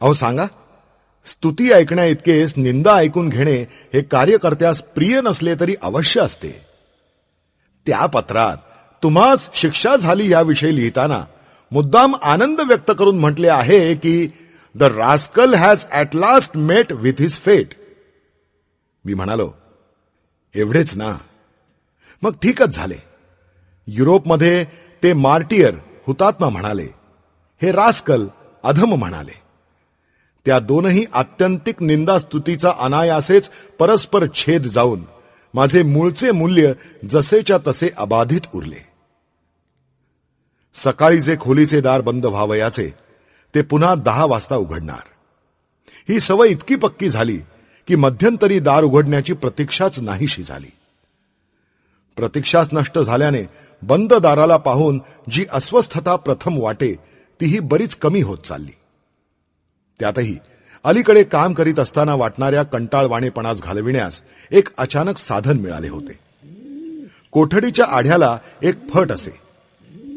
अहो सांगा. स्तुती ऐकण्या इतकेच निंदा ऐकून घेणे हे कार्यकर्त्यास प्रिय नसले तरी अवश्य असते. त्या पत्रात तुम्हास शिक्षा झाली याविषयी लिहिताना मुद्दाम आनंद व्यक्त करून म्हटले आहे की the rascal has at last met with his fate. मी म्हणालो, एवढेच ना? मग ठीकच झाले. युरोपमध्ये ते मार्टियर हुतात्मा म्हणाले, हे रास्कल अधम म्हणाले. त्या दोनही आत्यंतिक निंदास्तुतीचा अनायासेच परस्पर छेद जाऊन माझे मूळचे मूल्य जसेच्या तसे अबाधित उरले. सकाळी जे खोलीचे दार बंद व्हावयाचे ते पुन्हा 10 वाजता उघडणार. ही सवय इतकी पक्की झाली की मध्यंतरी दार उघडण्याची प्रतीक्षाच नाहीशी झाली. प्रतीक्षाच नष्ट झाल्याने बंद दाराला पाहून जी अस्वस्थता प्रथम वाटे तीही बरीच कमी होत चालली. त्यातही अलीकडे काम करीत असताना वाटणाऱ्या कंटाळवाणेपणास घालविण्यास एक अचानक साधन मिळाले होते. कोठडीच्या आढ्याला एक फट असे.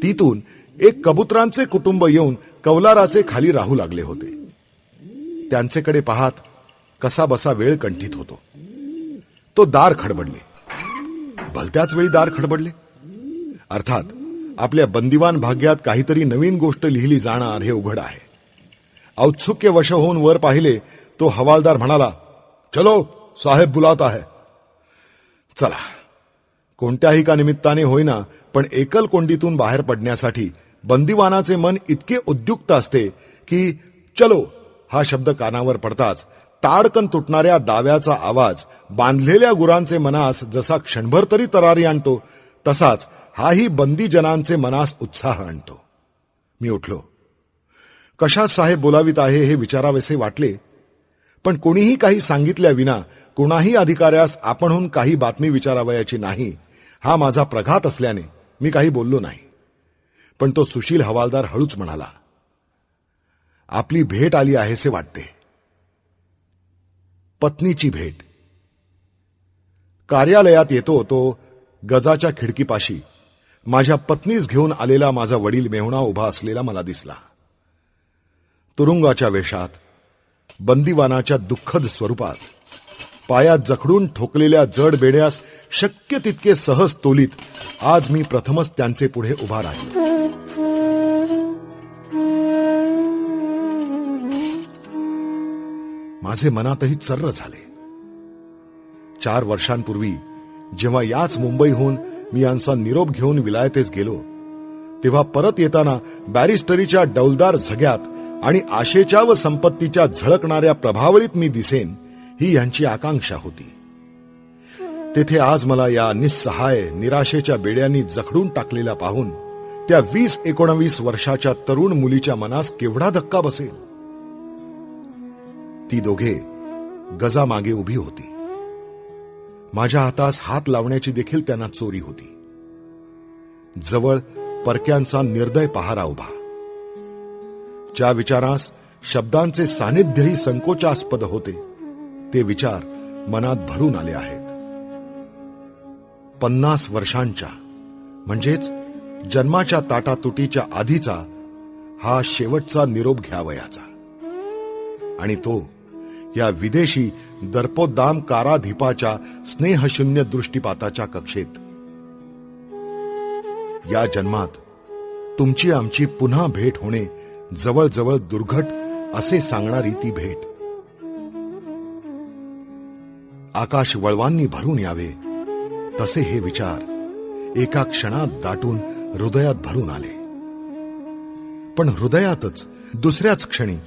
तिथून एक कबुतरांचे कुटुंब येऊन कौलाराचे खाली राहू लागले होते. त्यांचेकडे पाहत कसा बसा वेळ कंठीत होतो. तो दार खडबडले. भलत्याच वेळी दार खडबडले. अर्थात आपल्या बंदिवान भाग्यात काहीतरी नवीन गोष्ट लिहिली जाणार हे उघड आहे. औत्सुक्य वश होऊन वर पाहिले तो हवालदार म्हणाला, चलो साहेब बुलाता है. चला, कोणत्याही का निमित्ताने होईना पण एकल कोंडीतून बाहेर पडण्यासाठी बंदिवानाचे मन इतके उद्युक्त असते की चलो हा शब्द कानावर पडताच ताडकन तुटणाऱ्या दाव्याचा आवाज बांधलेल्या गुरांचे मनास जसा क्षणभर तरी तरारी आणतो, तसाच हाही बंदीजनांचे मनास उत्साह आणतो. मी उठलो. कशा साहेब बोलावित आहे हे विचारावेसे वाटले, पण कोणीही काही सांगितल्या विना कोणाही अधिकाऱ्यास आपणहून काही बातमी विचारावयाची नाही हा माझा प्रघात असल्याने मी काही बोललो नाही. पण तो सुशील हवालदार हळूच म्हणाला, आपली भेट आली आहेसे वाटते. पत्नीची भेट. कार्यालयात येतो तो गजाच्या खिडकीपाशी माझ्या पत्नीस घेऊन आलेला माझा वडील मेहुणा उभा असलेला मला दिसला. तुरुंगाच्या वेशात, बंदिवानाच्या दुःखद स्वरूपात, पायात जखडून ठोकलेल्या जड बेड्यास शक्य तितके सहज तोलीत आज मी प्रथमच त्यांचे पुढे उभा राहिलो. माझे मनातही चर्र झाले. 4 वर्षांपूर्वी जेव्हा याच मुंबईहून मी यांचा निरोप घेऊन विलायतेस गेलो, तेव्हा परत येताना बॅरिस्टरीच्या डौलदार झग्यात आणि आशेच्या व संपत्तीच्या झळकणाऱ्या प्रभावळीत मी दिसेन ही यांची आकांक्षा होती. तेथे आज मला या निस्सहाय निराशेच्या बेड्यांनी जखडून टाकलेला पाहून त्या 20-19 वर्षाच्या तरुण मुलीच्या मनास केवढा धक्का बसेल. ती दोघे गजामागे उभी होती. माझ्या हातास हात लावण्याची देखील त्यांना चोरी होती. जवळ परक्यांचा निर्दय पहारा उभा. ज्या विचारास शब्दांचे सानिध्यही संकोचास्पद होते ते विचार मनात भरून आले आहेत. 50 वर्षांच्या म्हणजेच जन्माच्या ताटातुटीच्या आधीचा हा शेवटचा निरोप घ्यावयाचा, आणि तो या विदेशी दर्पोद्दाम काराधिपाच्या स्नेहशून्य दृष्टिपाताच्या कक्षेत. या जन्मात तुमची आमची पुन्हा भेट होणे जवळजवळ दुर्घट असे सांगणारी ती भेट. आकाश वळवांनी भरून यावे तसे हे विचार एका क्षणात दाटून हृदयात भरून आले. पण हृदयातच दुसऱ्याच क्षणी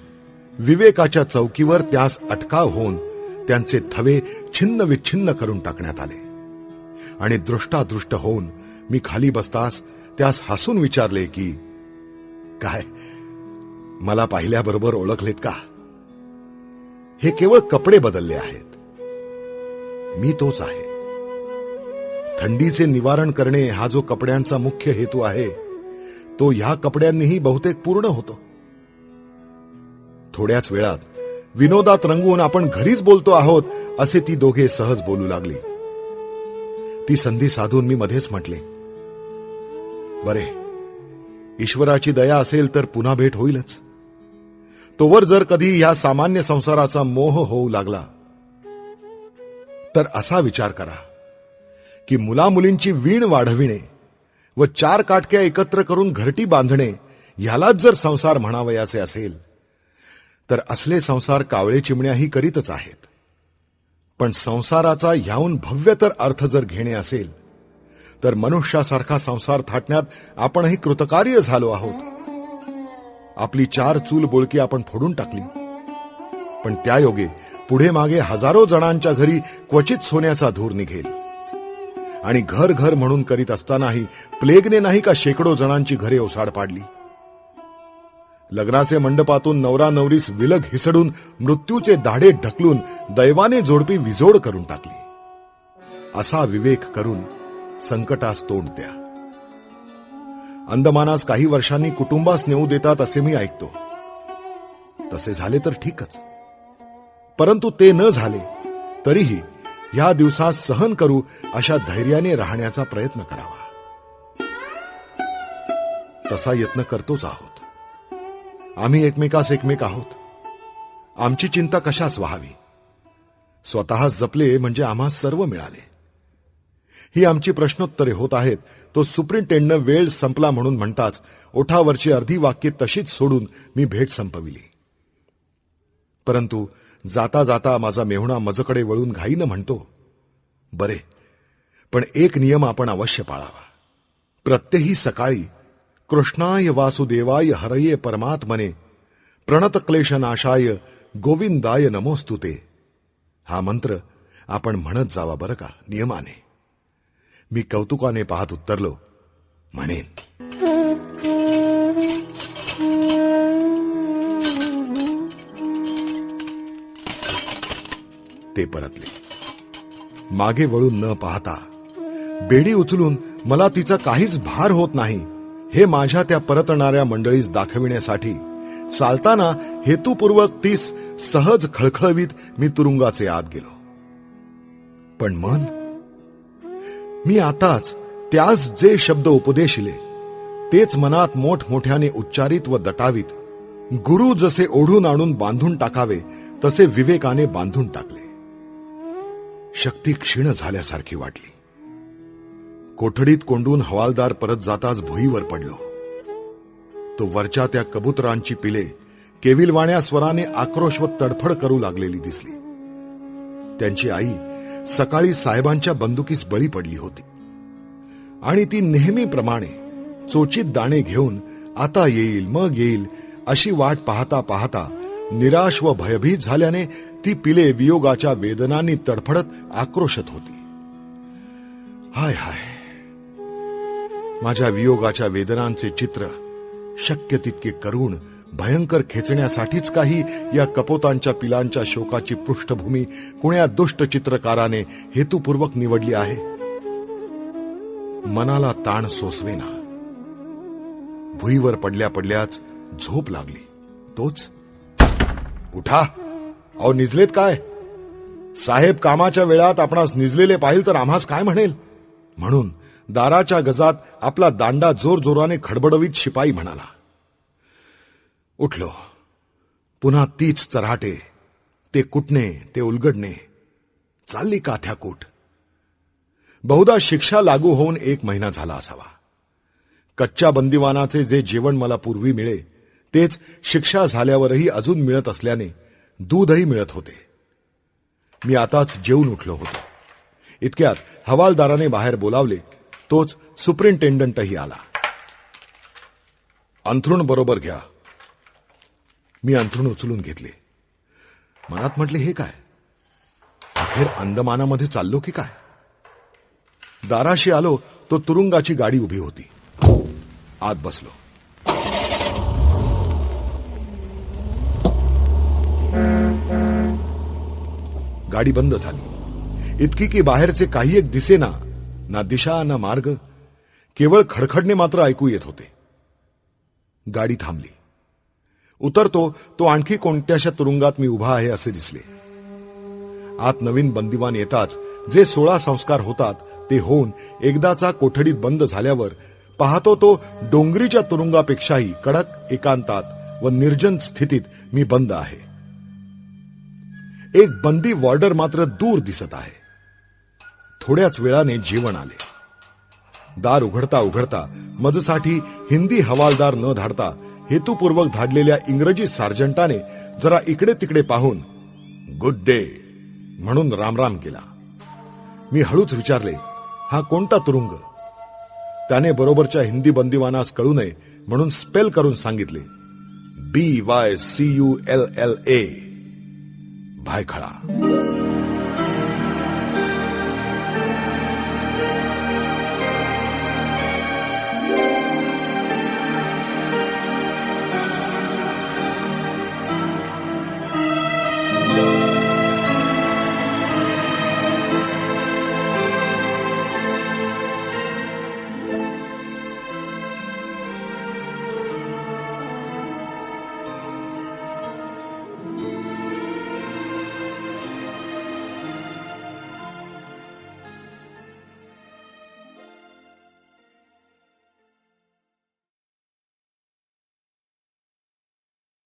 विवेकाच्या चौकीवर त्यास अटकाव होऊन त्यांचे थवे छिन्न विच्छिन्न करून टाकण्यात आले. आणि दृष्टादृष्ट होऊन मी खाली बसताच त्यास हसून विचारले की, काय मला पाहिल्याबरोबर ओळखलेत का? हे केवळ कपडे बदलले आहेत. मी तोच आहे. थंडीचे निवारण करणे हा जो कपड्यांचा मुख्य हेतू आहे तो ह्या कपड्यांनीही बहुतेक पूर्ण होतो. थोड्याच वेळात विनोदात रंगवून आपण घरीच बोलतो आहोत असे ती दोघे सहज बोलू लागली. ती संधी साधून मी मध्येच म्हटले, बरे, ईश्वराची दया असेल तर पुन्हा भेट होईलच. तोवर जर कधी ह्या सामान्य संसाराचा मोह होऊ लागला तर असा विचार करा की मुलामुलींची वीण वाढविणे व 4 काटक्या एकत्र करून घरटी बांधणे ह्यालाच जर संसार म्हणावयाचे असेल तर असले संसार कावळे चिमण्याही करीतच आहेत. पण संसाराचा ह्याहून भव्य तर अर्थ जर घेणे असेल तर मनुष्यासारखा संसार थाटण्यात आपणही कृतकार्य झालो आहोत. आपली 4 चूल बोळकी आपण फोडून टाकली, पण त्यायोगे पुढे मागे हजारो जणांच्या घरी क्वचित सोन्याचा धूर निघेल. आणि घर घर म्हणून करीत असतानाही प्लेगने नाही का शेकडो जणांची घरे ओसाड पाडली. लग्नाचे मंडपातून नवरा नवरीस विलग हिसडून मृत्यूचे दाढे ढकलून दैवाने जोडपी विजोड करून टाकली. असा विवेक करून संकटास तोंड द्या. अंदमानास काही वर्षांनी कुटुंबास नेऊ देतात असे मी ऐकतो. तसे झाले तर ठीकच, परंतु ते न झाले तरीही या दिवसात सहन करू अशा धैर्याने राहण्याचा प्रयत्न करावा. तसा यत्न करतोच आहोत. आम्ही एकमेकास एकमेक आहोत. आमची चिंता कशाच व्हावी. स्वतः जपले म्हणजे आम्हा सर्व मिळाले. ही आमची प्रश्नोत्तरे होत आहेत. तो सुप्रिंटेंडनं वेळ संपला म्हणून म्हणताच ओठावरची अर्धी वाक्ये तशीच सोडून मी भेट संपविली. परंतु जाता जाता माझा मेहुणा मजकडे वळून घाईनं म्हणतो, बरे, पण एक नियम आपण अवश्य पाळावा. प्रत्यही सकाळी कृष्णाय वासुदेवाय हरये परमात्मने प्रणतक्लेशनाशाय गोविंदाय नमोस्तुते हा मंत्र आपण म्हणत जावा बरं का, नियमाने. मी कौतुकाने पाहत उत्तरलो, म्हणेन. ते परतले. मागे वळून न पाहता बेडी उचलून मला तिचा काहीच भार होत नाही हे माझ्या त्या परतणाऱ्या मंडळीस दाखविण्यासाठी चालताना हेतुपूर्वक तीस सहज खळखळवीत मी तुरुंगाचे आत गेलो. पण मन, मी आताच त्यास जे शब्द उपदेशिले तेच मनात मोठमोठ्याने उच्चारित व दटावीत गुरु जसे ओढून आणून बांधून टाकावे तसे विवेकाने बांधून टाकले. शक्ती क्षीण झाल्यासारखी वाटली. कोठडीत कोंडून हवालदार परत जाताच भुईवर पडलो. तो वरच्या त्या कबुतरांची पिले केविलवाण्या स्वराने आक्रोश व तडफड करू लागलेली दिसली. त्यांची आई सकाळी साहेबांच्या बंदुकीस बळी पडली होती आणि ती नेहमीप्रमाणे चोचीत दाणे घेऊन आता येईल मग येईल अशी वाट पाहता पाहता निराश व भयभीत झाल्याने ती पिले वियोगाच्या वेदनांनी तडफडत आक्रोशत होती. हाय हाय, माझ्या वियोगाच्या वेदनांचे चित्र शक्य तितके करुण भयंकर खेचण्यासाठीच काही या कपोतांच्या पिलांच्या शोकाची पृष्ठभूमी कुण्या दुष्ट चित्रकाराने हेतुपूर्वक निवडली आहे. मनाला ताण सोसवेना. भुईवर पडल्या पडल्याच झोप लागली. तोच, उठा, अहो निजलेत काय? साहेब कामाच्या वेळात आपणास निजलेले पाहिल तर आम्हास काय म्हणेल म्हणून दाराच्या गजात आपला दांडा जोरजोराने खडबडवीत शिपाई म्हणाला. उठलो. पुन्हा तीच चऱ्हाटे, ते कुटणे, ते उलगडणे. चालली काथ्याकूट. बहुधा शिक्षा लागू होऊन 1 महिना झाला असावा. कच्च्या बंदिवानाचे जे जेवण मला पूर्वी मिळे तेच शिक्षा झाल्यावरही अजून मिळत असल्याने दूधही मिळत होते. मी आताच जेवून उठलो होतो. इतक्यात हवालदाराने बाहेर बोलावले. तोच सुप्रिंटेंडंटही आला. अंथरुण बरोबर घ्या. मी अंथरुण उचलून घेतले. मनात म्हटले, हे काय, अखेर अंदमानामध्ये चाललो की काय? दाराशी आलो तो तुरुंगाची गाडी उभी होती. आत बसलो. गाडी बंद झाली. इतकी की बाहेरचे काही एक दिसेना, ना दिशा ना मार्ग, केवळ खडखडणे मात्र ऐकू येत होते. गाडी थांबली. उतरतो तो आणखी कोणत्याशा तुरुंगात मी उभा आहे असे दिसले. आत नवीन बंदिवान येताच जे 16 संस्कार होतात ते होऊन एकदाचा कोठडीत बंद झाल्यावर पाहतो तो डोंगरीच्या तुरुंगापेक्षाही कडक एकांतात व निर्जन स्थितीत मी बंद आहे. एक बंदी वॉर्डर मात्र दूर दिसत आहे. थोड्याच वेळाने जेवण आले. दार उघडता उघडता मजसाठी हिंदी हवालदार न धाडता हेतुपूर्वक धाडलेल्या इंग्रजी सार्जंटाने जरा इकडे तिकडे पाहून गुड डे म्हणून रामराम केला. मी हळूच विचारले, हा कोणता तुरुंग? त्याने बरोबरच्या हिंदी बंदिवानास कळू नये म्हणून स्पेल करून सांगितले, BYCULLA, भायखळा.